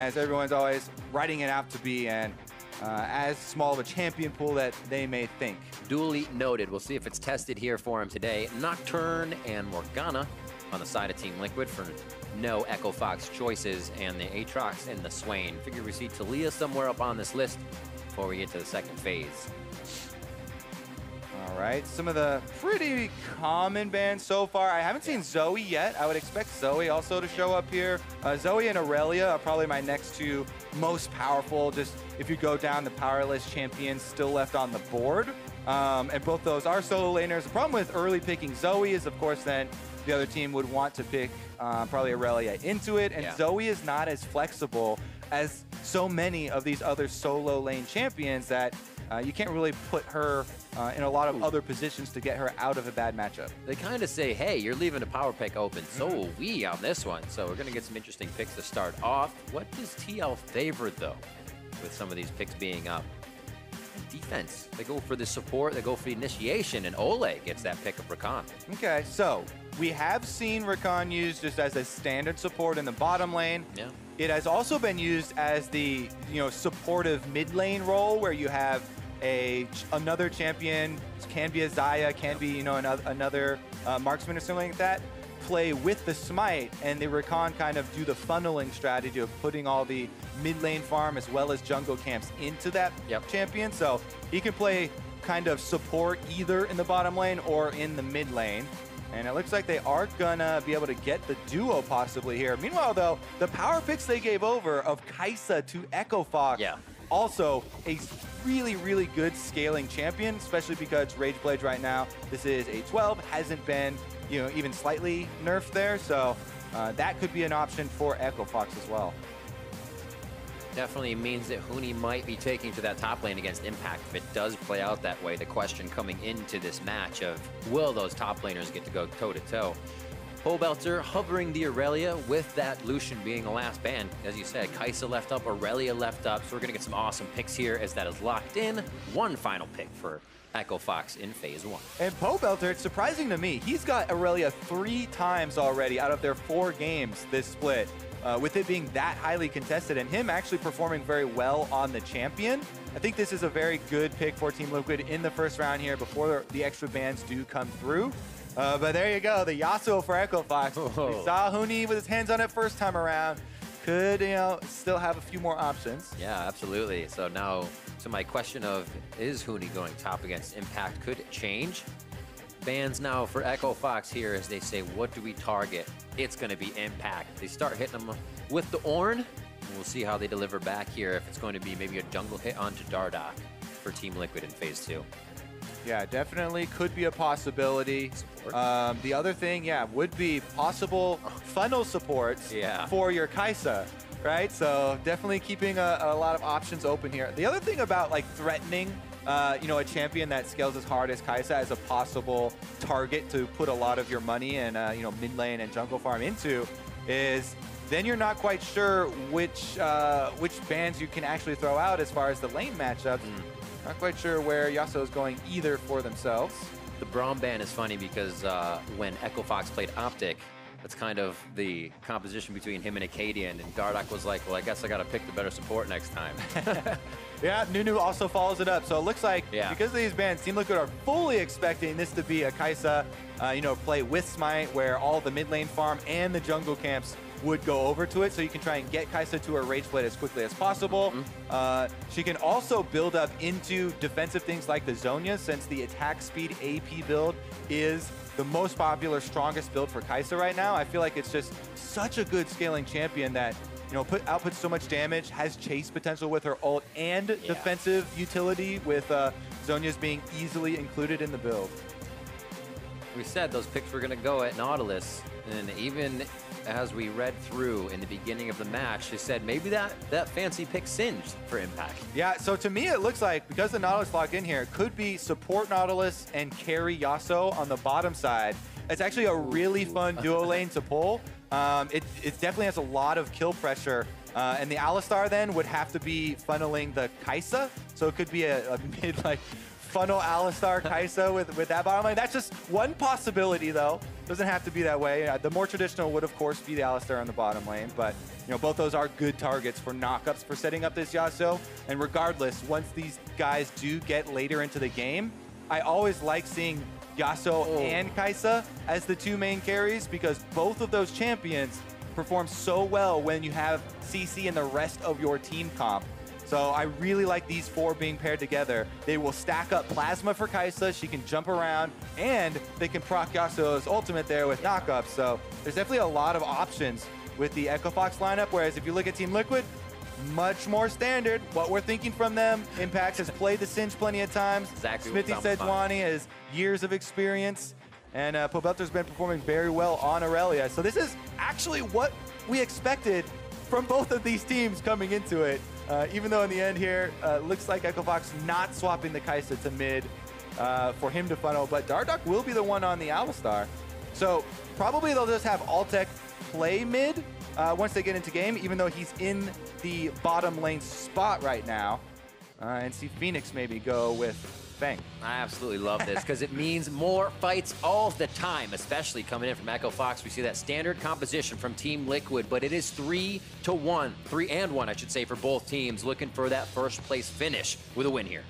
as everyone's always writing it out to be, and as small of a champion pool that they may think. Duly noted. We'll see if it's tested here for him today. Nocturne and Morgana on the side of Team Liquid for no Echo Fox choices, and the Aatrox and the Swain. Figure we see Talia somewhere up on this list before we get to the second phase. All right, some of the pretty common bans so far. I haven't seen Zoe yet. I would expect Zoe also to show up here. Zoe and Irelia are probably my next two most powerful, just if you go down the power list champions still left on the board. And both those are solo laners. The problem with early picking Zoe is, of course, then the other team would want to pick probably Irelia into it. And Zoe is not as flexible as so many of these other solo lane champions that you can't really put her in a lot of other positions to get her out of a bad matchup. They kind of say, hey, you're leaving a power pick open, so will we on this one. So we're going to get some interesting picks to start off. What does TL favor, though, with some of these picks being up? Defense. They go for the support, they go for the initiation, and Olleh gets that pick of Rakan. Okay, so we have seen Rakan used just as a standard support in the bottom lane. Yeah. It has also been used as the supportive mid lane role where you have another champion, can be a Xayah, can be another marksman or something like that, play with the smite, and the Rakan kind of do the funneling strategy of putting all the mid lane farm as well as jungle camps into that champion. So he can play kind of support either in the bottom lane or in the mid lane. And it looks like they are gonna be able to get the duo possibly here. Meanwhile, though, the power picks they gave over of KaiSa to Echo Fox, also a really, really good scaling champion, especially because Rageblade right now, this is a 12, hasn't been even slightly nerfed there. So that could be an option for Echo Fox as well. Definitely means that Huni might be taking to that top lane against Impact if it does play out that way. The question coming into this match of will those top laners get to go toe-to-toe? Pobelter hovering the Irelia with that Lucian being the last ban. As you said, KaiSa left up, Irelia left up, so we're going to get some awesome picks here as that is locked in. One final pick for Echo Fox in phase 1. And Pobelter, it's surprising to me, he's got Irelia 3 times already out of their 4 games this split. With it being that highly contested and him actually performing very well on the champion. I think this is a very good pick for Team Liquid in the first round here before the extra bans do come through. But there you go, the yasuo for Echo Fox. We saw Huni with his hands on it first time around. Could, still have a few more options. Yeah, absolutely. So now, to my question of, is Huni going top against Impact? Could it change? Bans now for Echo Fox here as they say, what do we target? It's going to be Impact. They start hitting them with the Ornn. We'll see how they deliver back here, if it's going to be maybe a jungle hit onto Dardoch for Team Liquid in phase 2. Yeah, definitely could be a possibility. The other thing, would be possible funnel supports for your KaiSa, right? So definitely keeping a lot of options open here. The other thing about threatening a champion that scales as hard as KaiSa as a possible target to put a lot of your money and mid lane and jungle farm into is then you're not quite sure which bans you can actually throw out as far as the lane matchups. Not quite sure where Yasuo is going either for themselves. The Braum ban is funny because when Echo Fox played Optic, that's kind of the composition between him and Acadian, and Dardoch was like, well, I guess I got to pick the better support next time. Yeah, Nunu also follows it up. So it looks like because of these bans, Team Liquid are fully expecting this to be a KaiSa, play with Smite, where all the mid lane farm and the jungle camps would go over to it, so you can try and get KaiSa to her Rageblade as quickly as possible. She can also build up into defensive things like the Zhonya, since the attack speed AP build is the most popular, strongest build for KaiSa right now. I feel like it's just such a good scaling champion that outputs so much damage, has chase potential with her ult, and defensive utility with Zhonya's being easily included in the build. We said those picks were going to go at Nautilus, and even as we read through in the beginning of the match, they said maybe that fancy pick singed for Impact. Yeah, so to me it looks like, because the Nautilus locked in here, it could be support Nautilus and carry Yasuo on the bottom side. It's actually a really fun duo lane to pull. It definitely has a lot of kill pressure. And the Alistar then would have to be funneling the KaiSa. So it could be a mid funnel Alistar KaiSa with that bottom lane. That's just one possibility though. Doesn't have to be that way. The more traditional would, of course, be the Alistar on the bottom lane, but both those are good targets for knockups for setting up this Yasuo. And regardless, once these guys do get later into the game, I always like seeing Yasuo and KaiSa as the two main carries because both of those champions perform so well when you have CC and the rest of your team comp. So I really like these four being paired together. They will stack up Plasma for KaiSa. She can jump around, and they can proc Yasuo's ultimate there with knockups. So there's definitely a lot of options with the Echo Fox lineup, whereas if you look at Team Liquid, much more standard. What we're thinking from them, Impact has played the Singe plenty of times. Exactly. Xmithie Sejuani has years of experience, and Pobelter's been performing very well on Irelia. So this is actually what we expected from both of these teams coming into it. Even though in the end here, looks like Echo Fox not swapping the KaiSa to mid for him to funnel, but Dardoch will be the one on the Alistar. So probably they'll just have Altec play mid once they get into game, even though he's in the bottom lane spot right now, and see Fenix maybe go with feng. I absolutely love this because it means more fights all the time, especially coming in from Echo Fox. We see that standard composition from Team Liquid, but it is 3-1, 3-1, I should say, for both teams, looking for that first place finish with a win here.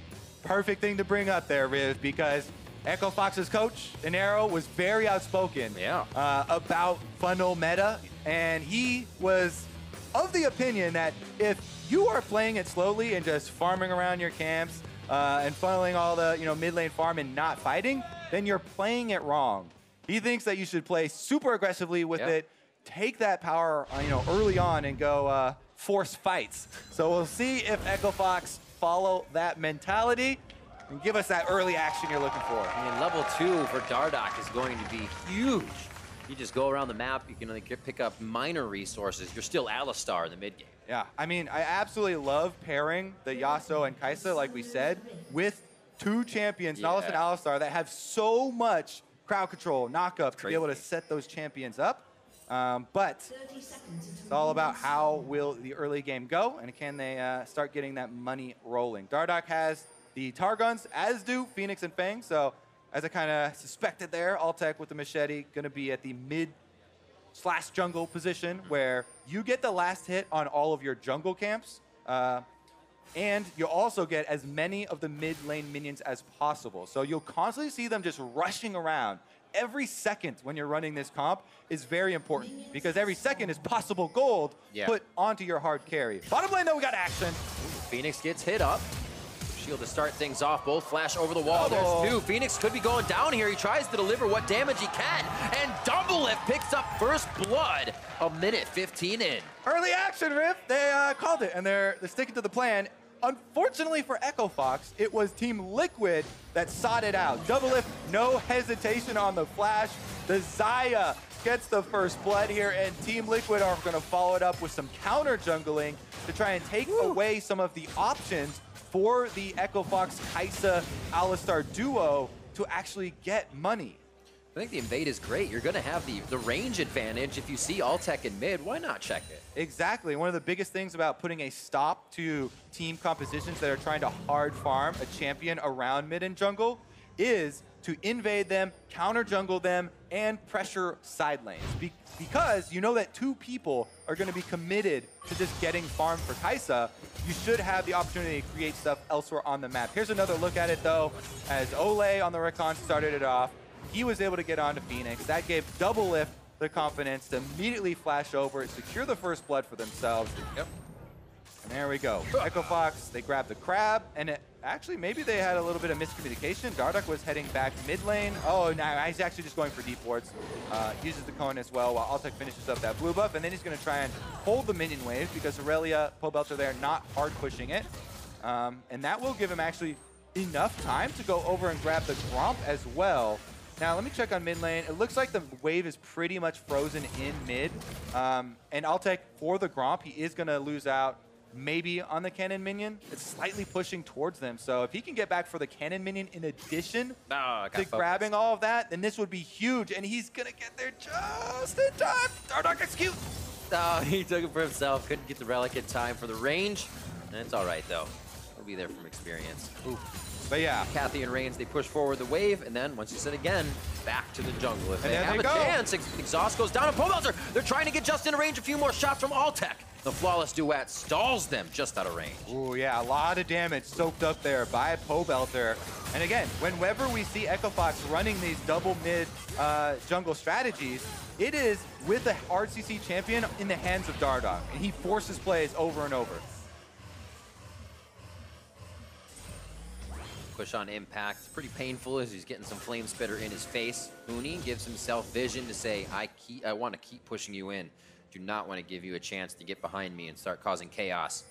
Perfect thing to bring up there, Riv, because Echo Fox's coach, Inero, was very outspoken about funnel meta, and he was of the opinion that if you are playing it slowly and just farming around your camps, and funneling all the mid lane farm and not fighting, then you're playing it wrong. He thinks that you should play super aggressively with it, take that power early on and go force fights. So we'll see if Echo Fox follow that mentality and give us that early action you're looking for. I mean, level 2 for Dardoch is going to be huge. You just go around the map, you can pick up minor resources. You're still Alistar in the mid game. Yeah, I mean, I absolutely love pairing the Yasuo and KaiSa, like we said, with two champions, Nautilus and Alistar, that have so much crowd control, knockup to be able to set those champions up. But it's all about how will the early game go, and can they start getting that money rolling. Dardoch has the Targuns, as do Fenix and Feng, so as I kind of suspected there, Altec with the machete going to be at the mid/jungle position where you get the last hit on all of your jungle camps, and you'll also get as many of the mid lane minions as possible. So you'll constantly see them just rushing around. Every second when you're running this comp is very important because every second is possible gold put onto your hard carry. Bottom lane though, we got action. Phoenix gets hit up. Shield to start things off. Both flash over the wall. There's two. Phoenix could be going down here. He tries to deliver what damage he can. And DoubleLift picks up first blood a minute 15 in. Early action, Riff. They called it, and they're sticking to the plan. Unfortunately for Echo Fox, it was Team Liquid that sought it out. DoubleLift, no hesitation on the flash. The Xayah gets the first blood here, and Team Liquid are going to follow it up with some counter jungling to try and take away some of the options for the Echo Fox KaiSa Alistar duo to actually get money. I think the invade is great. You're going to have the range advantage. If you see Altec in mid, why not check it? Exactly. One of the biggest things about putting a stop to team compositions that are trying to hard farm a champion around mid and jungle is to invade them, counter jungle them, and pressure side lanes. Because you know that two people are going to be committed to just getting farm for KaiSa, you should have the opportunity to create stuff elsewhere on the map. Here's another look at it though, as Olleh on the Rakan started it off. He was able to get onto Fenix. That gave DoubleLift the confidence to immediately flash over, secure the first blood for themselves. Yep. And there we go. Echo Fox, they grabbed the crab, and actually maybe they had a little bit of miscommunication. Dardoch was heading back mid lane. Oh, now he's actually just going for deep wards. Uses the cone as well while Altec finishes up that blue buff, and then he's going to try and hold the minion wave because Irelia, Pobelter there, not hard pushing it. And that will give him actually enough time to go over and grab the Gromp as well. Now, let me check on mid lane. It looks like the wave is pretty much frozen in mid. And Altec, for the Gromp, he is going to lose out maybe on the cannon minion. It's slightly pushing towards them. So if he can get back for the cannon minion in addition to grabbing all of that, then this would be huge. And he's going to get there just in time. Dardoch execute. Oh, he took it for himself. Couldn't get the relic in time for the range. And it's all right, though. He'll be there from experience. Ooh. But yeah. Kathy and Reigns, they push forward the wave, and then, once you said again, back to the jungle. If And they there have they a go. chance, Exhaust goes down on Pobelter. They're trying to get just into range, a few more shots from Altec. The flawless duet stalls them just out of range. Ooh, yeah, a lot of damage soaked up there by Pobelter. And again, whenever we see EchoFox running these double mid jungle strategies, it is with the RCC champion in the hands of Dardoch, and he forces plays over and over. Push on Impact. It's pretty painful as he's getting some Flame Spitter in his face. Huni gives himself vision to say, I want to keep pushing you in. Do not want to give you a chance to get behind me and start causing chaos.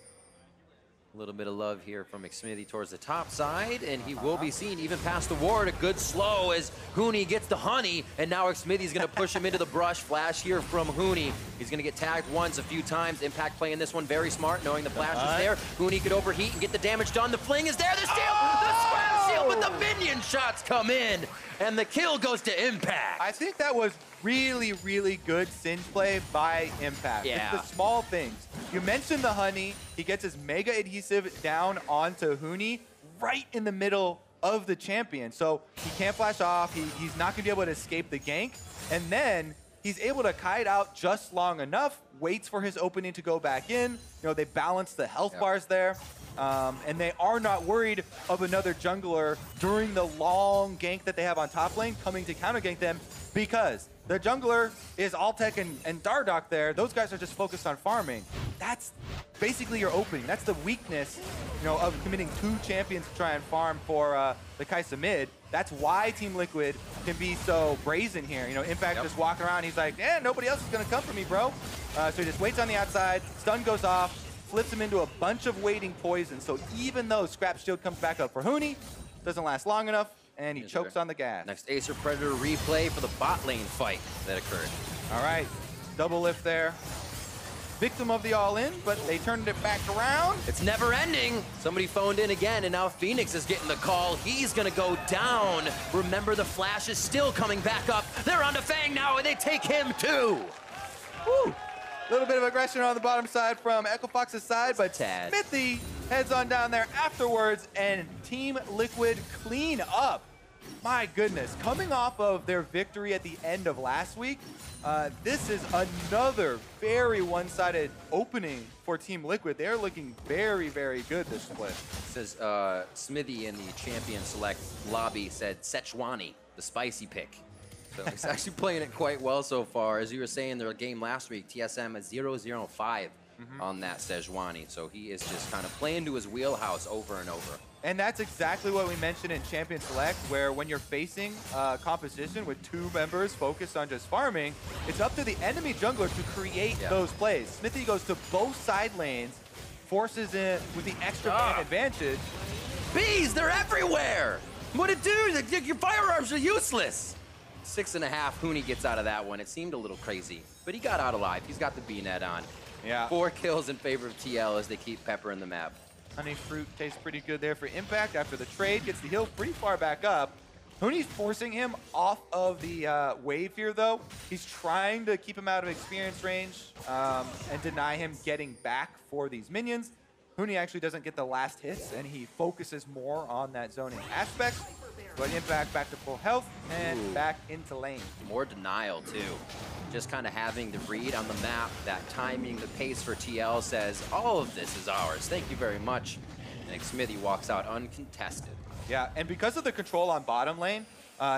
A little bit of love here from Xmithie towards the top side, and he will be seen even past the ward. A good slow as Huni gets the honey, and now Xmithie's going to push him into the brush. Flash here from Huni. He's going to get tagged once, a few times. Impact playing this one very smart, knowing the flash is there. Huni could overheat and get the damage done. The fling is there. The steal, the scrap shield, but the minion shots come in, and the kill goes to Impact. I think that was really, really good Singe play by Impact. Yeah. It's the small things. You mentioned the honey. He gets his mega adhesive down onto Huni right in the middle of the champion. So he can't flash off. He's not going to be able to escape the gank. And then he's able to kite out just long enough, waits for his opening to go back in. You know, they balance the health bars there. And they are not worried of another jungler during the long gank that they have on top lane coming to counter gank them, because the jungler is Altec and Dardoch there. Those guys are just focused on farming. That's basically your opening. That's the weakness, you know, of committing two champions to try and farm for the KaiSa mid. That's why Team Liquid can be so brazen here. You know, Impact just walking around. He's like, yeah, nobody else is going to come for me, bro. So he just waits on the outside. Stun goes off, flips him into a bunch of waiting poison. So even though Scrap Shield comes back up for Huni, doesn't last long enough, and he chokes on the gas. Next Acer Predator replay for the bot lane fight that occurred. All right, double lift there. Victim of the all-in, but they turned it back around. It's never ending. Somebody phoned in again, and now Fenix is getting the call. He's gonna go down. Remember, the flash is still coming back up. They're on to Feng now, and they take him too. Woo! Little bit of aggression on the bottom side from EchoFox's side, but Tad. Xmithie heads on down there afterwards, and Team Liquid clean up. My goodness, coming off of their victory at the end of last week, this is another very one-sided opening for Team Liquid. They're looking very, very good this split. It says Xmithie in the champion select lobby said Sejuani, the spicy pick. So he's actually playing it quite well so far. As you were saying, their game last week, TSM is 0-0-5 on that Sejuani. So he is just kind of playing to his wheelhouse over and over. And that's exactly what we mentioned in Champion Select, where when you're facing composition with two members focused on just farming, it's up to the enemy jungler to create those plays. Xmithie goes to both side lanes, forces it with the extra man advantage. Bees, they're everywhere! What it do? Your firearms are useless! 6.5, Huni gets out of that one. It seemed a little crazy, but he got out alive. He's got the B-net on. Yeah. 4 kills in favor of TL as they keep peppering the map. Honey Fruit tastes pretty good there for Impact after the trade. Gets the heal pretty far back up. Huni's forcing him off of the wave here, though. He's trying to keep him out of experience range and deny him getting back for these minions. Huni actually doesn't get the last hits, and he focuses more on that zoning aspect. But Impact back to full health and back into lane. More denial, too. Just kind of having the read on the map, that timing, the pace for TL says, all of this is ours. Thank you very much. And Xmithie walks out uncontested. Yeah, and because of the control on bottom lane,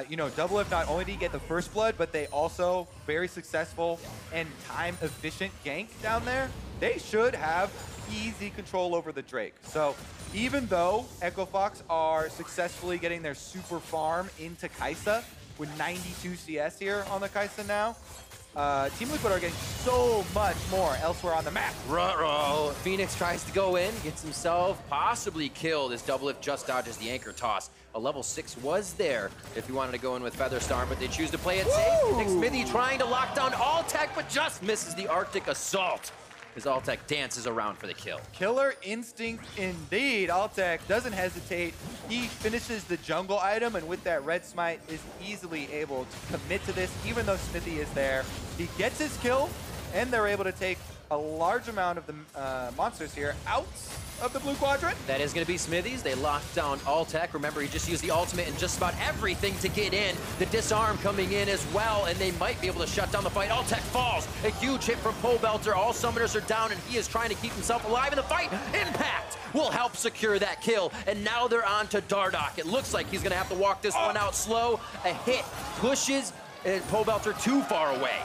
you know, DoubleLift not only did he get the first blood, but they also very successful and time-efficient gank down there. They should have easy control over the Drake. So even though EchoFox are successfully getting their super farm into KaiSa with 92 CS here on the KaiSa now, Team Liquid are getting so much more elsewhere on the map. Ruh-roh. Fenix tries to go in, gets himself possibly killed as DoubleLift just dodges the anchor toss. A level 6 was there if you wanted to go in with Featherstorm, but they choose to play it safe. Xmithie trying to lock down Altec, but just misses the Arctic Assault as Altec dances around for the kill. Killer instinct indeed. Altec doesn't hesitate. He finishes the jungle item, and with that red smite is easily able to commit to this, even though Xmithie is there. He gets his kill, and they're able to take a large amount of the monsters here out of the blue quadrant. That is going to be Xmithie's. They locked down Altec. Remember, he just used the ultimate and just about everything to get in. The disarm coming in as well, and they might be able to shut down the fight. Altec falls. A huge hit from Pobelter. All summoners are down, and he is trying to keep himself alive in the fight. Impact will help secure that kill, and now they're on to Dardoch. It looks like he's going to have to walk this one out slow. A hit pushes Pobelter too far away,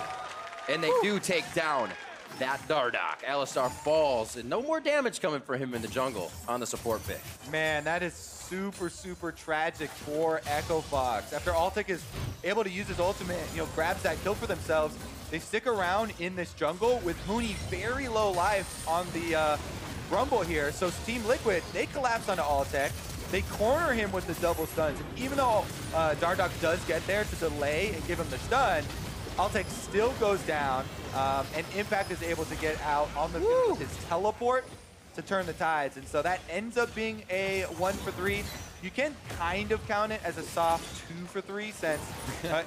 and they do take down that Dardoch. Alistar falls, and no more damage coming for him in the jungle on the support pick. Man, that is super, super tragic for Echo Fox. After Altec is able to use his ultimate, grabs that kill for themselves, they stick around in this jungle with Huni very low life on the Rumble here. So Team Liquid, they collapse onto Altec. They corner him with the double stuns. And even though Dardoch does get there to delay and give him the stun, Altec still goes down, and Impact is able to get out on the field with his teleport to turn the tides. And so that ends up being a 1-for-3. You can kind of count it as a soft 2-for-3 since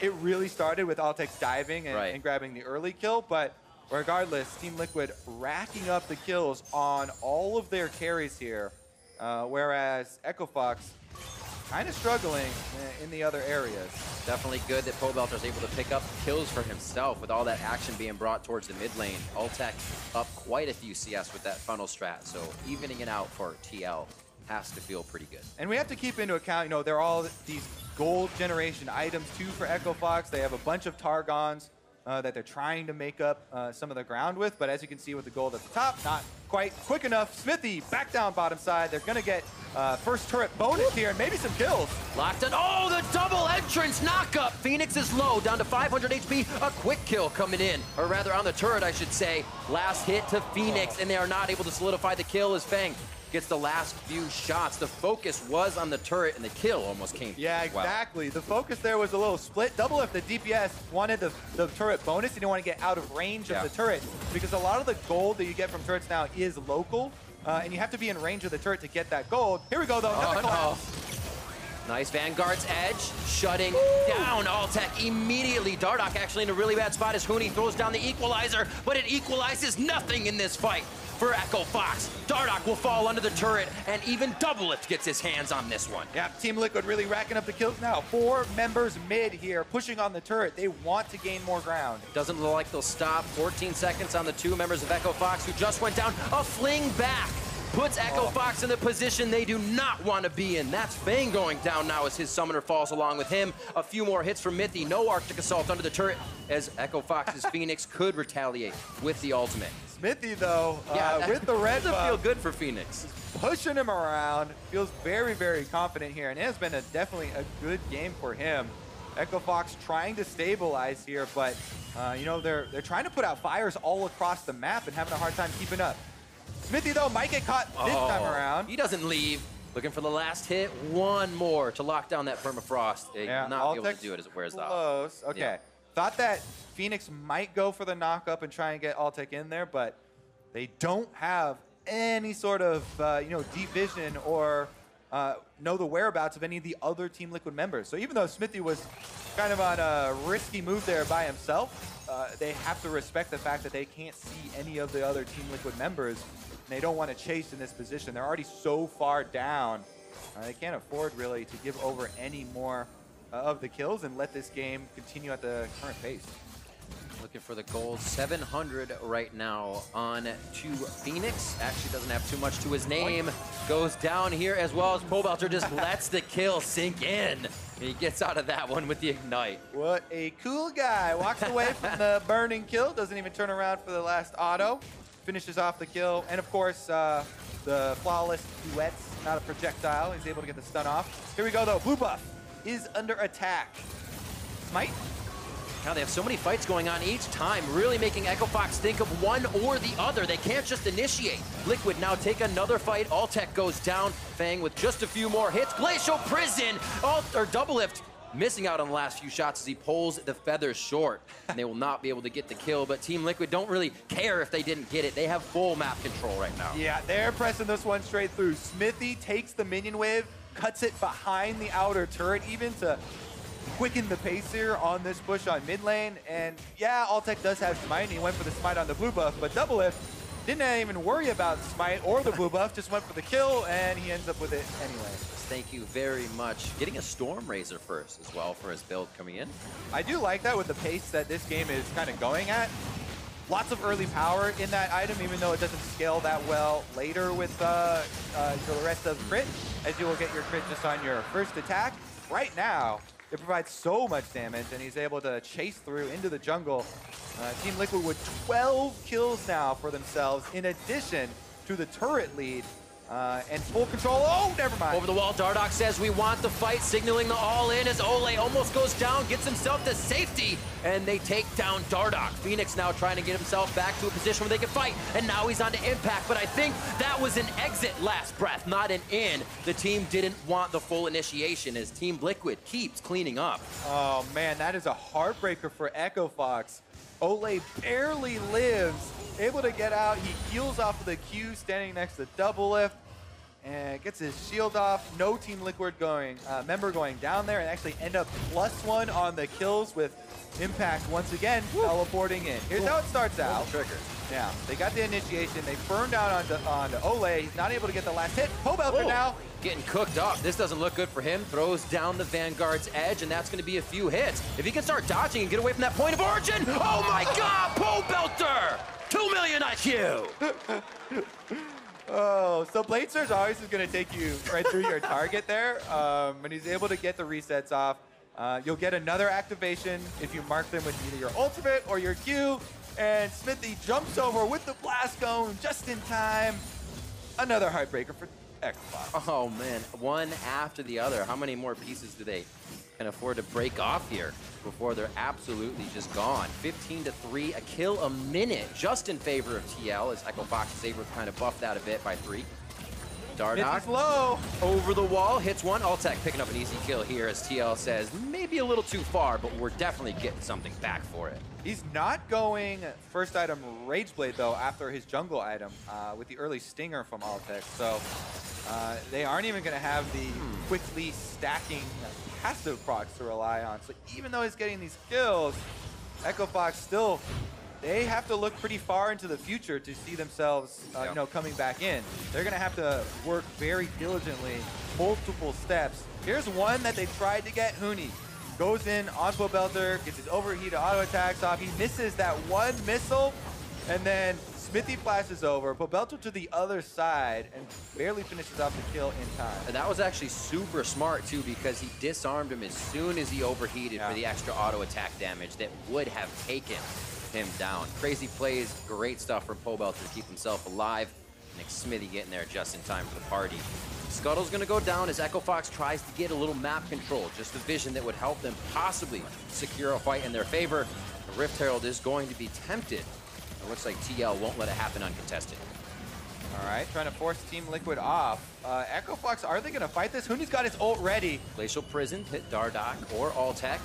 it really started with Altec diving and grabbing the early kill. But regardless, Team Liquid racking up the kills on all of their carries here, whereas Echo Fox kind of struggling in the other areas. Definitely good that Pobelter's able to pick up kills for himself with all that action being brought towards the mid lane. Altec up quite a few CS with that funnel strat, so evening it out for TL has to feel pretty good. And we have to keep into account, they're all these gold generation items too for Echo Fox. They have a bunch of Targons that they're trying to make up some of the ground with, but as you can see with the gold at the top, not quite quick enough. Xmithie back down bottom side. They're going to get first turret bonus here and maybe some kills. Locked in. Oh, the double entrance knockup. Fenix is low, down to 500 HP. A quick kill coming in, or rather on the turret, I should say. Last hit to Fenix, and they are not able to solidify the kill as Feng gets the last few shots. The focus was on the turret, and the kill almost came. Yeah, exactly. The focus there was a little split. DoubleLift, the DPS, wanted the turret bonus. He didn't want to get out of range of the turret because a lot of the gold that you get from turrets now is local, and you have to be in range of the turret to get that gold. Here we go, though. Nice Vanguard's edge, shutting down Altec immediately. Dardoch actually in a really bad spot as Huni throws down the equalizer, but it equalizes nothing in this fight for Echo Fox. Dardoch will fall under the turret, and even DoubleLift gets his hands on this one. Yeah, Team Liquid really racking up the kills now. 4 members mid here, pushing on the turret. They want to gain more ground. Doesn't look like they'll stop. 14 seconds on the 2 members of Echo Fox who just went down. A fling back puts Echo Fox in the position they do not want to be in. That's Feng going down now as his summoner falls along with him. A few more hits from Xmithie. No Arctic Assault under the turret as Echo Fox's Phoenix could retaliate with the ultimate. Xmithie, though, with the red buff, doesn't feel good for Fenix. Pushing him around, feels very, very confident here, and it has been definitely a good game for him. Echo Fox trying to stabilize here, but they're trying to put out fires all across the map and having a hard time keeping up. Xmithie, though, might get caught this time around. He doesn't leave. Looking for the last hit. One more to lock down that permafrost. They will not be able to do it as it wears close. off. Okay. Yeah. Thought that Phoenix might go for the knock-up and try and get Altec in there, but they don't have any sort of deep vision or know the whereabouts of any of the other Team Liquid members. So even though Xmithie was kind of on a risky move there by himself, they have to respect the fact that they can't see any of the other Team Liquid members, and they don't want to chase in this position. They're already so far down. They can't afford really to give over any more of the kills and let this game continue at the current pace. Looking for the gold. 700 right now on to Fenix. Actually doesn't have too much to his name. Goes down here as well as Pobelter just lets the kill sink in. And he gets out of that one with the ignite. What a cool guy. Walks away from the burning kill. Doesn't even turn around for the last auto. Finishes off the kill. And of course, the flawless duets, not a projectile. He's able to get the stun off. Here we go though. Blue buff is under attack. Smite. Now they have so many fights going on each time, really making Echo Fox think of one or the other. They can't just initiate. Liquid now take another fight. Altec goes down. Feng with just a few more hits. Glacial Prison, DoubleLift missing out on the last few shots as he pulls the feathers short. And they will not be able to get the kill, but Team Liquid don't really care if they didn't get it. They have full map control right now. Yeah, they're pressing this one straight through. Xmithie takes the minion wave, cuts it behind the outer turret even to quicken the pace here on this push on mid lane. And yeah, Altec does have Smite, and he went for the Smite on the blue buff, but DoubleLift didn't even worry about Smite or the blue buff, just went for the kill, and he ends up with it anyway. Thank you very much. Getting a Storm Razor first as well for his build coming in. I do like that with the pace that this game is kind of going at. Lots of early power in that item, even though it doesn't scale that well later with the rest of crit, as you will get your crit just on your first attack. Right now, it provides so much damage, and he's able to chase through into the jungle. Team Liquid with 12 kills now for themselves, in addition to the turret lead. And full control. Oh, never mind. Over the wall, Dardoch says we want the fight, signaling the all-in as Olleh almost goes down, gets himself to safety, and they take down Dardoch. Fenix now trying to get himself back to a position where they can fight, and now he's on to Impact, but I think that was an exit last breath, not an in. The team didn't want the full initiation as Team Liquid keeps cleaning up. Oh, man, that is a heartbreaker for Echo Fox. Olleh barely lives, able to get out. He heals off of the Q, standing next to DoubleLift, and gets his shield off. No Team Liquid member going down there, and actually end up +1 on the kills with Impact once again teleporting in. Here's how it starts out. Trigger. Yeah, they got the initiation. They burn down onto Olleh. He's not able to get the last hit. Pobelter now. Getting cooked up. This doesn't look good for him. Throws down the Vanguard's edge, and that's going to be a few hits. If he can start dodging and get away from that point of origin, oh my God, Pobelter! 2 million IQ! Oh, so Blade Surge always is going to take you right through your target there. When he's able to get the resets off, you'll get another activation if you mark them with either your ultimate or your Q. And Xmithie jumps over with the blast cone just in time. Another heartbreaker for Echo Fox. Oh man, one after the other. How many more pieces do they can afford to break off here before they're absolutely just gone? 15-3, a kill a minute, just in favor of TL, as Echo Fox is able to kind of buff that a bit by 3. Dardoch low over the wall, hits one. Altec picking up an easy kill here, as TL says, maybe a little too far, but we're definitely getting something back for it. He's not going first item Rageblade, though, after his jungle item with the early Stinger from Altec. So they aren't even going to have the quickly stacking passive procs to rely on. So even though he's getting these kills, Echo Fox still, they have to look pretty far into the future to see themselves coming back in. They're going to have to work very diligently, multiple steps. Here's one that they tried to get, Huni. Goes in on Pobelter, gets his overheated auto attacks off. He misses that one missile, and then Xmithie flashes over. Pobelter to the other side and barely finishes off the kill in time. And that was actually super smart too, because he disarmed him as soon as he overheated for the extra auto attack damage that would have taken him down. Crazy plays, great stuff from Pobelter to keep himself alive, and Xmithie getting there just in time for the party. Scuttle's gonna go down as Echo Fox tries to get a little map control, just a vision that would help them possibly secure a fight in their favor. The Rift Herald is going to be tempted. It looks like TL won't let it happen uncontested. All right, trying to force Team Liquid off. Echo Fox, are they gonna fight this? Huni's got his ult ready. Glacial Prison hit Dardoch or Altec.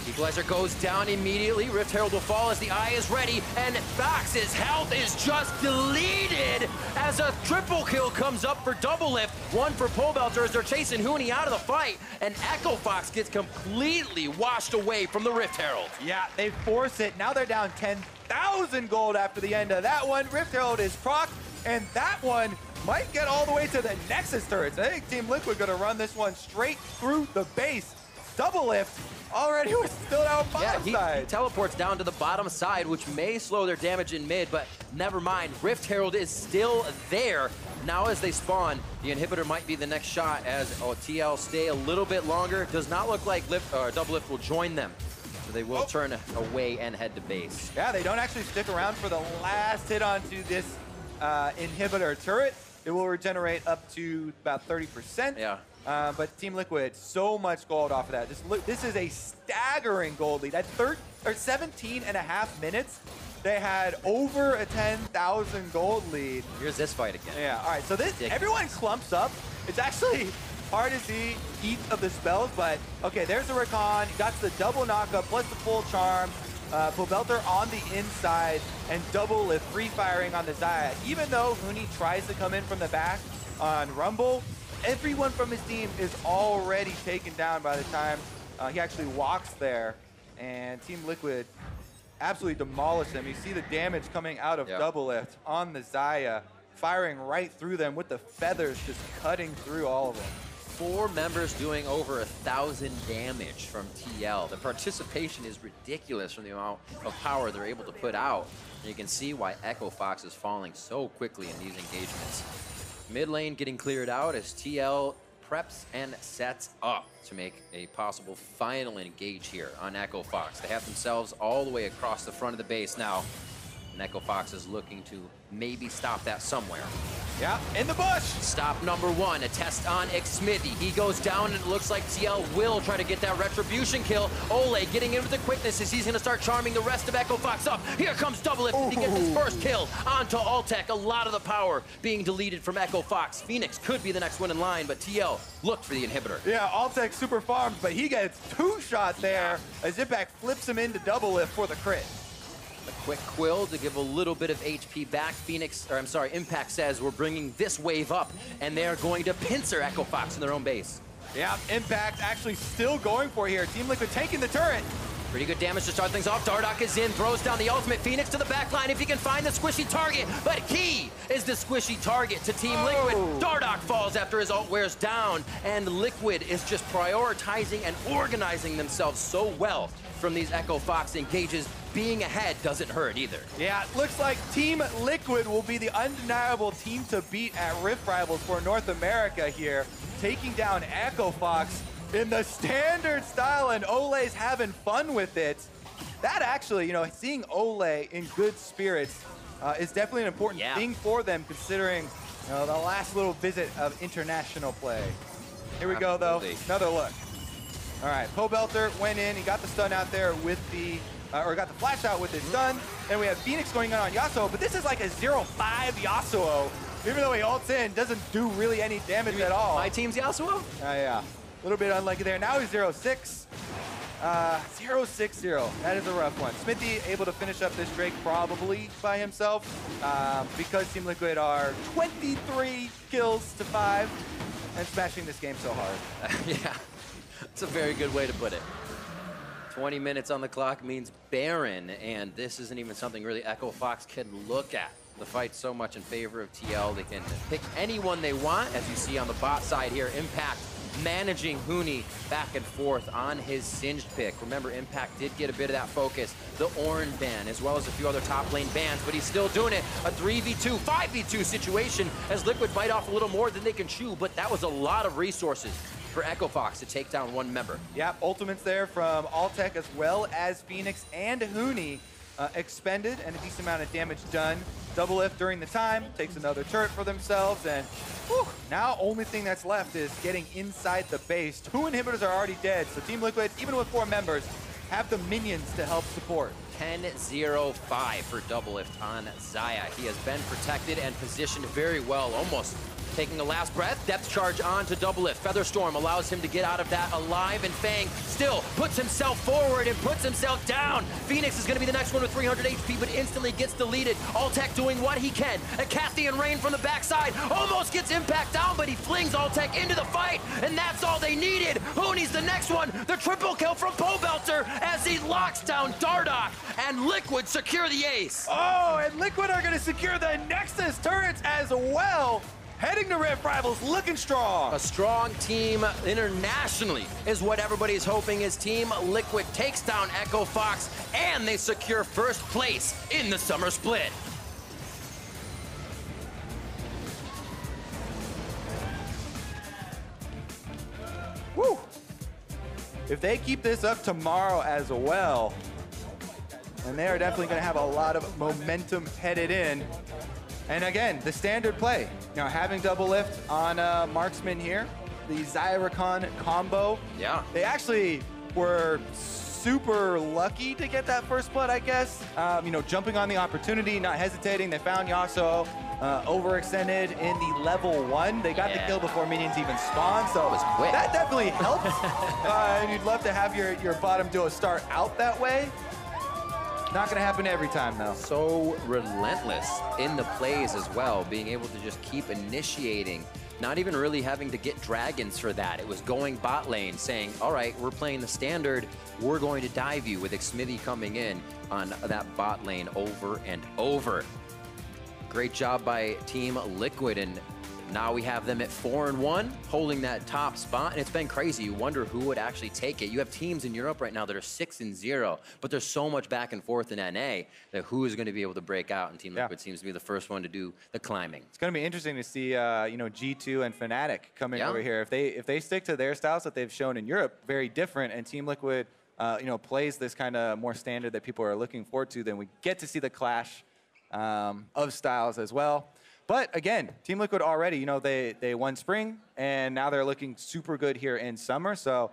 Equalizer goes down immediately. Rift Herald will fall as the eye is ready, and Fox's health is just deleted as a triple kill comes up for DoubleLift. One for Pobelter as they're chasing Huni out of the fight, and Echo Fox gets completely washed away from the Rift Herald. Yeah, they force it. Now they're down 10,000 gold after the end of that one. Rift Herald is proc, and that one might get all the way to the Nexus turrets. I think Team Liquid gonna run this one straight through the base. DoubleLift already was still down bottom side. He teleports down to the bottom side, which may slow their damage in mid, but never mind. Rift Herald is still there. Now as they spawn, the inhibitor might be the next shot as TL stay a little bit longer. Does not look like DoubleLift will join them. So they will turn away and head to base. Yeah, they don't actually stick around for the last hit onto this inhibitor turret. It will regenerate up to about 30%. Yeah. But Team Liquid, so much gold off of that. This is a staggering gold lead. At 17.5 minutes, they had over a 10,000 gold lead. Here's this fight again. Yeah, all right, so everyone clumps up. It's actually hard to see each of the spells, but okay, there's the Rakan. He got the double knockup plus the full charm. Pobelter on the inside and DoubleLift free firing on the Xayah. Even though Huni tries to come in from the back on Rumble, everyone from his team is already taken down by the time he actually walks there. And Team Liquid absolutely demolished them. You see the damage coming out of DoubleLift on the Xayah, firing right through them with the feathers just cutting through all of them. 4 members doing over 1,000 damage from TL. The participation is ridiculous from the amount of power they're able to put out. And you can see why Echo Fox is falling so quickly in these engagements. Mid lane getting cleared out as TL preps and sets up to make a possible final engage here on Echo Fox. They have themselves all the way across the front of the base now. And Echo Fox is looking to maybe stop that somewhere. Yeah, in the bush! Stop number 1, a test on Xmithie. He goes down and it looks like TL will try to get that retribution kill. Olleh getting in with the quickness as he's gonna start charming the rest of Echo Fox up. Here comes DoubleLift. He gets his first kill onto Altec. A lot of the power being deleted from Echo Fox. Fenix could be the next one in line, but TL looked for the inhibitor. Yeah, Altec super farmed, but he gets 2-shot there as Impact flips him into DoubleLift for the crit. A quick quill to give a little bit of HP back. Impact says we're bringing this wave up, and they're going to pincer Echo Fox in their own base. Yeah, Impact actually still going for here. Team Liquid taking the turret. Pretty good damage to start things off. Dardoch is in, throws down the ultimate. Fenix to the back line if he can find the squishy target, but he is the squishy target to Team Liquid. Dardoch falls after his ult wears down, and Liquid is just prioritizing and organizing themselves so well from these Echo Fox engages. Being ahead doesn't hurt either. Yeah, it looks like Team Liquid will be the undeniable team to beat at Rift Rivals for North America here, taking down Echo Fox in the standard style, and Olleh's having fun with it. That actually, you know, seeing Olleh in good spirits is definitely an important thing for them, considering the last little visit of international play. Here we go, though. Another look. All right, Pobelter went in. He got the stun out there with the, or got the flash out with his stun. And we have Fenix going on Yasuo, but this is like a 0-5 Yasuo. Even though he ults in, doesn't do really any damage at all. My team's Yasuo? Yeah. A little bit unlucky there. Now he's 0-6. 0-6-0. That is a rough one. Xmithie able to finish up this Drake probably by himself because Team Liquid are 23 kills to 5 and smashing this game so hard. Yeah, it's a very good way to put it. 20 minutes on the clock means Baron, and this isn't even something really Echo Fox can look at. The fight's so much in favor of TL. They can pick anyone they want, as you see on the bot side here. Impact managing Huni back and forth on his Singed pick. Remember, Impact did get a bit of that focus. The Ornn ban, as well as a few other top lane bans, but he's still doing it. A 3v2, 5v2 situation as Liquid bite off a little more than they can chew, but that was a lot of resources for Echo Fox to take down one member. Yeah, ultimates there from Altec as well as Fenix and Huni expended, and a decent amount of damage done. DoubleLift during the time, takes another turret for themselves, and now only thing that's left is getting inside the base. 2 inhibitors are already dead, so Team Liquid, even with 4 members, have the minions to help support. 10-0-5 for DoubleLift on Xayah. He has been protected and positioned very well, almost taking a last breath. Depth charge on to DoubleLift. Featherstorm allows him to get out of that alive, and Feng still puts himself forward and puts himself down. Fenix is going to be the next one with 300 HP, but instantly gets deleted. Altec doing what he can. A Cathian rain from the backside. Almost gets Impact down, but he flings Altec into the fight, and that's all they needed. Huni's the next one. The triple kill from Pobelter as he locks down Dardoch, and Liquid secure the ace. Oh, and Liquid are going to secure the Nexus turrets as well. Heading to Rift Rivals, looking strong. A strong team internationally is what everybody's hoping as Team Liquid takes down Echo Fox, and they secure first place in the summer split. Woo! If they keep this up tomorrow as well, and they are definitely going to have a lot of momentum headed in. And again, the standard play, having DoubleLift on Marksman here, the Xayah Rakan combo. Yeah. They actually were super lucky to get that first blood, I guess. Jumping on the opportunity, not hesitating. They found Yasuo overextended in the level 1. They got the kill before minions even spawned, so it was quick. That definitely helped. And you'd love to have your bottom duo start out that way. Not going to happen every time, though. So relentless in the plays as well, being able to just keep initiating not even really having to get dragons for that. It was going bot lane, saying, all right, we're playing the standard, we're going to dive you, with Xmithie coming in on that bot lane over and over. Great job by Team Liquid, and now we have them at 4-1, holding that top spot, and it's been crazy. You wonder who would actually take it. You have teams in Europe right now that are 6-0, but there's so much back and forth in NA that who is going to be able to break out, and Team Liquid seems to be the first one to do the climbing. It's going to be interesting to see, you know, G2 and Fnatic coming over here. If they stick to their styles that they've shown in Europe, very different, and Team Liquid, you know, plays this kind of more standard that people are looking forward to, then we get to see the clash of styles as well. But again, Team Liquid already, you know, they won spring, and now they're looking super good here in summer. So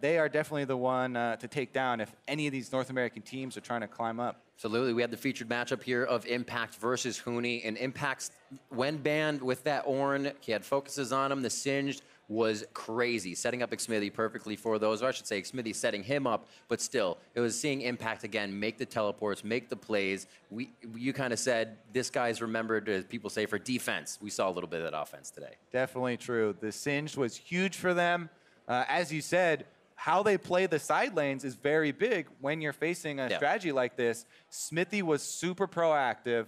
they are definitely the one to take down if any of these North American teams are trying to climb up. Absolutely. We had the featured matchup here of Impact versus Huni, and Impact's when banned with that Ornn, he had focuses on him. The Singed was crazy, setting up Xmithie perfectly for those, or I should say Xmithie setting him up, but still, it was seeing Impact again make the teleports, make the plays. You kind of said this guy's remembered, as people say, for defense. We saw a little bit of that offense today. Definitely true. The Singed was huge for them. As you said, how they play the side lanes is very big when you're facing a strategy like this. Xmithie was super proactive.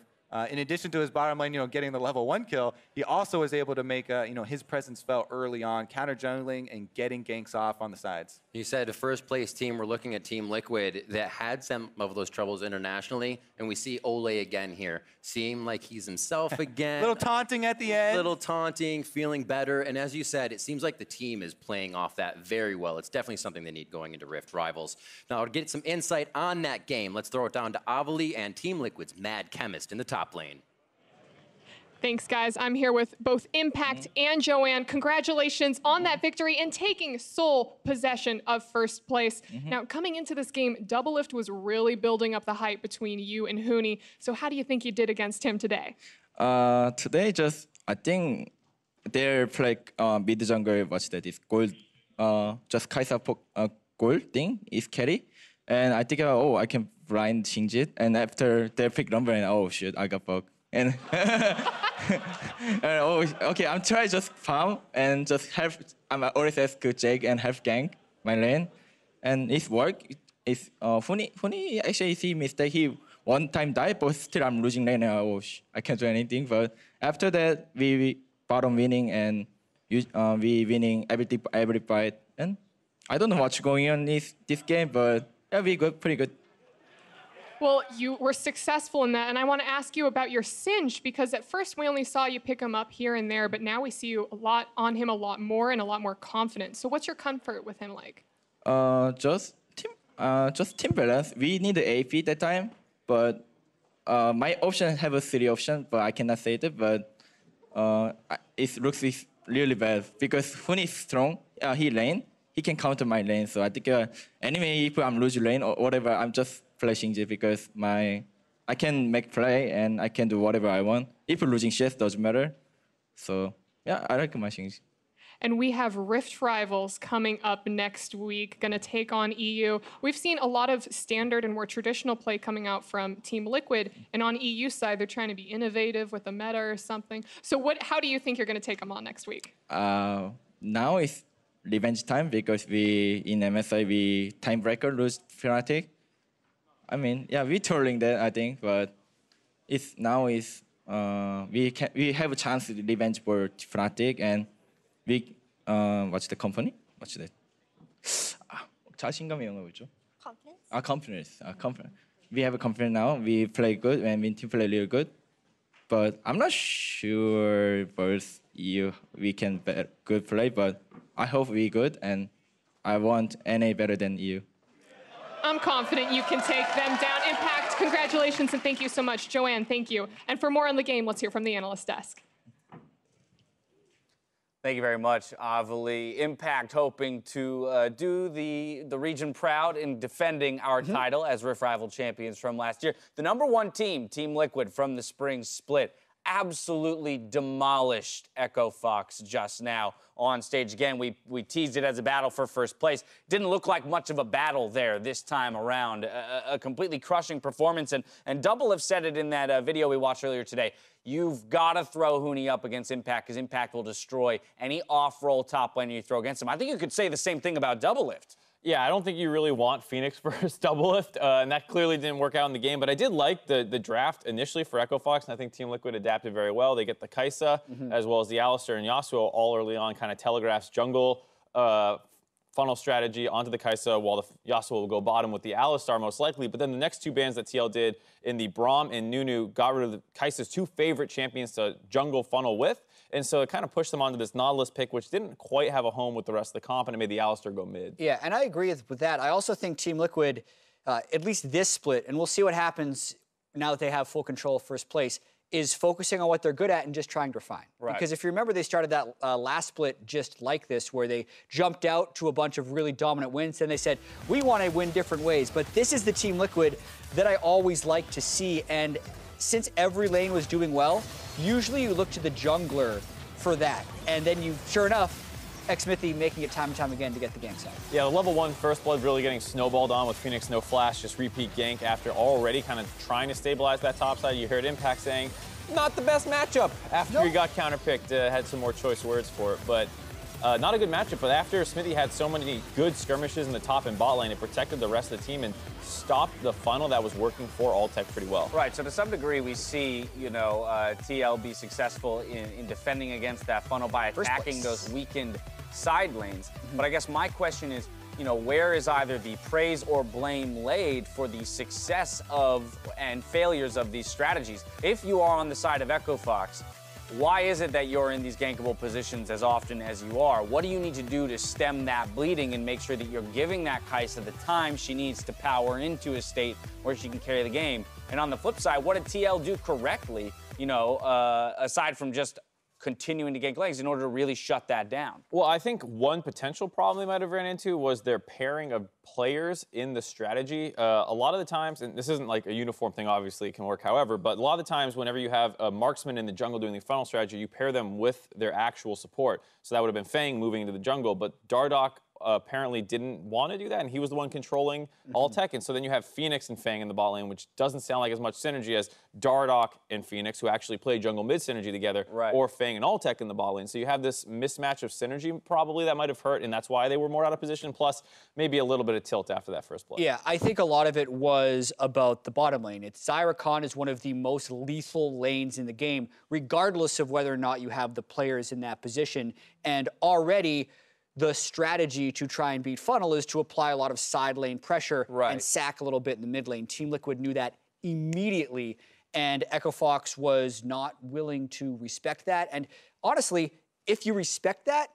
In addition to his bottom lane, you know, getting the level 1 kill, he also was able to make, you know, his presence felt early on, counter jungling and getting ganks off on the sides. You said the first place team, we're looking at Team Liquid that had some of those troubles internationally, and we see Olleh again here. Seem like he's himself again. Little taunting at the end. Little taunting, feeling better, and as you said, it seems like the team is playing off that very well. It's definitely something they need going into Rift Rivals. Now, to get some insight on that game, let's throw it down to Olleh and Team Liquid's Mad Chemist in the top lane. Thanks, guys. I'm here with both Impact and Joanne. Congratulations on that victory and taking sole possession of first place. Now, coming into this game, DoubleLift was really building up the hype between you and Huni. So how do you think you did against him today? Today, I think their play mid jungle, what's that? Is gold, just KaiSa gold thing is carry. And I think, oh, I can blind change it. And after their pick number, and oh shit, I got bugged. And oh, okay, I'm trying just farm and just help. I'm always ask Jake and help gank my lane, and it's work. It's Huni actually see mistake. He one time died, but still I'm losing lane. Oh, I can't do anything. But after that, we bottom winning and we winning every fight. And I don't know what's going on this game, but yeah, we good, pretty good. Well, you were successful in that, and I want to ask you about your Singed, because at first we only saw you pick him up here and there, but now we see you on him a lot more and a lot more confident. So what's your comfort with him like? Just team balance. We need the AP that time, but my option have a 3 option, but I cannot say it. But it looks really bad because Huni is strong. He lane. He can counter my lane. So I think anyway, if I'm losing lane or whatever, I'm just flashing it because I can make play and I can do whatever I want. If losing shit doesn't matter. So yeah, I like my things. And we have Rift Rivals coming up next week, gonna take on EU. We've seen a lot of standard and more traditional play coming out from Team Liquid, and on EU side, they're trying to be innovative with a meta or something. So how do you think you're gonna take them on next week? Now it's revenge time because we in MSI we time breaker lose Fnatic. I mean, yeah, we're trolling that I think, but it's now is we have a chance to revenge for Fnatic and we what's the company? What's that? 자신감이 영어 뭐죠? Confidence. Confidence. We have a confidence now. We play good and we team play really good, but I'm not sure versus EU we can good play, but I hope we good and I want NA better than EU. I'm confident you can take them down. Impact, congratulations and thank you so much. Joanne, thank you. And for more on the game, let's hear from the analyst desk. Thank you very much, Olleh. Impact hoping to do the region proud in defending our title as Rift Rival champions from last year. The #1 team, Team Liquid, from the spring split absolutely demolished Echo Fox just now on stage. Again, we teased it as a battle for first place. Didn't look like much of a battle there this time around. A completely crushing performance. And DoubleLift said it in that video we watched earlier today. You've got to throw Huni up against Impact because Impact will destroy any off-roll top laner you throw against him. I think you could say the same thing about DoubleLift. Yeah, I don't think you really want Fenix versus DoubleLift, and that clearly didn't work out in the game. But I did like the draft initially for Echo Fox, and I think Team Liquid adapted very well. They get the KaiSa, as well as the Alistar and Yasuo all early on, kind of telegraphs jungle funnel strategy onto the KaiSa, while the Yasuo will go bottom with the Alistar most likely. But then the next two bans that TL did in the Braum and Nunu got rid of the KaiSa's two favorite champions to jungle funnel with. And so it kind of pushed them onto this Nautilus pick, which didn't quite have a home with the rest of the comp, and it made the Alistar go mid. Yeah, and I agree with that. I also think Team Liquid, at least this split, and we'll see what happens now that they have full control of first place, is focusing on what they're good at and just trying to refine. Right. Because if you remember, they started that last split just like this, where they jumped out to a bunch of really dominant wins, and they said, we want to win different ways. But this is the Team Liquid that I always like to see, and since every lane was doing well, usually you look to the jungler for that. And then you, sure enough, Xmithie making it time and time again to get the gank side. Yeah, the level 1 First Blood really getting snowballed on with Fenix no flash, just repeat gank after already kind of trying to stabilize that top side. You heard Impact saying, not the best matchup after he got counterpicked, had some more choice words for it. But not a good matchup, but after Xmithie had so many good skirmishes in the top and bot lane, it protected the rest of the team and stopped the funnel that was working for Altec pretty well. Right, so to some degree we see, TL be successful in defending against that funnel by attacking those weakened side lanes. But I guess my question is, where is either the praise or blame laid for the success of and failures of these strategies? If you are on the side of Echo Fox, why is it that you're in these gankable positions as often as you are? What do you need to do to stem that bleeding and make sure that you're giving that KaiSa the time she needs to power into a state where she can carry the game? And on the flip side, what did TL do correctly, aside from just continuing to gank lanes in order to really shut that down? Well, I think one potential problem they might have ran into was their pairing of players in the strategy. A lot of the times, and this isn't like a uniform thing, obviously it can work however, but a lot of the times whenever you have a marksman in the jungle doing the funnel strategy, you pair them with their actual support. So that would have been Feng moving into the jungle, but Dardoch apparently didn't want to do that, and he was the one controlling Altec, and so then you have Fenix and Feng in the bot lane, which doesn't sound like as much synergy as Dardoch and Fenix, who actually play jungle mid synergy together, or Feng and Altec in the bot lane. So you have this mismatch of synergy probably that might have hurt, and that's why they were more out of position, plus maybe a little bit of tilt after that first play. Yeah, I think a lot of it was about the bottom lane. Rakan is one of the most lethal lanes in the game, regardless of whether or not you have the players in that position, and already the strategy to try and beat funnel is to apply a lot of side lane pressure and sack a little bit in the mid lane. Team Liquid knew that immediately, and Echo Fox was not willing to respect that. And honestly, if you respect that,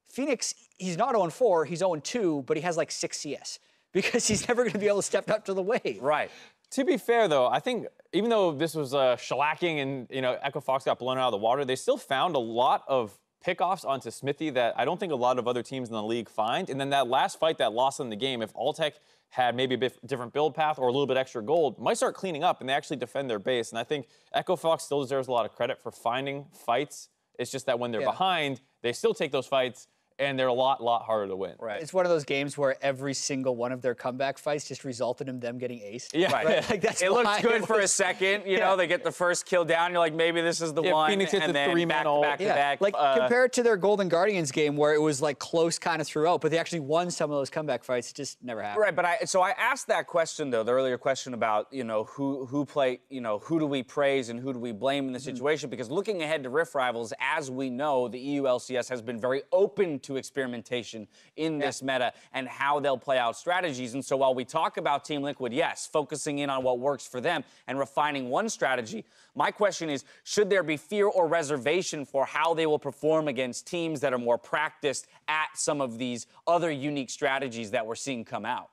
Fenix, he's not 0-4, he's 0-2, but he has like 6 CS because he's never going to be able to step up to the wave. Right. To be fair, though, I think even though this was shellacking and Echo Fox got blown out of the water, they still found a lot of pickoffs onto Xmithie that I don't think a lot of other teams in the league find. And then that last fight that lost them the game, if Altec had maybe a bit different build path or a little bit extra gold, might start cleaning up and they actually defend their base. And I think Echo Fox still deserves a lot of credit for finding fights. It's just that when they're behind, they still take those fights and they're a lot harder to win. Right. It's one of those games where every single one of their comeback fights just resulted in them getting aced. Yeah. Right? Like that's it looks good for a second, they get the first kill down, you're like, maybe this is the one, Phoenix hits and the then 3-man back to back. Like compare it to their Golden Guardians game where it was like close kind of throughout, but they actually won some of those comeback fights. It just never happened. Right, but so I asked that question though, the earlier question about, who play, who do we praise and who do we blame in the situation? Because looking ahead to Rift Rivals, as we know, the EU LCS has been very open to experimentation in this meta and how they'll play out strategies. And so while we talk about Team Liquid, yes, focusing in on what works for them and refining one strategy, my question is, should there be fear or reservation for how they will perform against teams that are more practiced at some of these other unique strategies that we're seeing come out?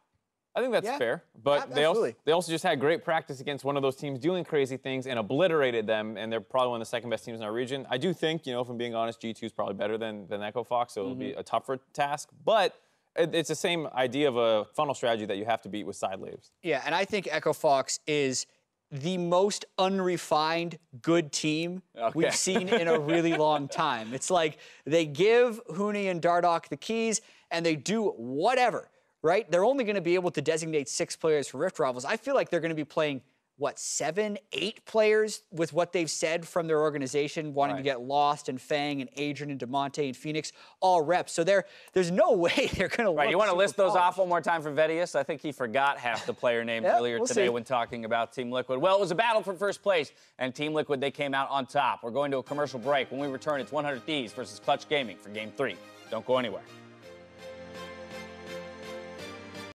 I think that's fair, but they also just had great practice against one of those teams doing crazy things and obliterated them, and they're probably one of the second best teams in our region. I do think, if I'm being honest, G2 is probably better than Echo Fox, so it'll be a tougher task, but it's the same idea of a funnel strategy that you have to beat with side waves. Yeah, and I think Echo Fox is the most unrefined good team we've seen in a really long time. It's like they give Huni and Dardoch the keys and they do whatever, right? They're only going to be able to designate 6 players for Rift Rivals. I feel like they're going to be playing, what, 7, 8 players with what they've said from their organization, wanting to get Lost and Feng and Adrian and Demonte and Fenix all reps. So there's no way they're going to Right, you want to list those off one more time for Vedius? I think he forgot half the player names earlier today when talking about Team Liquid. Well, it was a battle for first place, and Team Liquid, they came out on top. We're going to a commercial break. When we return, it's 100 Thieves versus Clutch Gaming for Game 3. Don't go anywhere.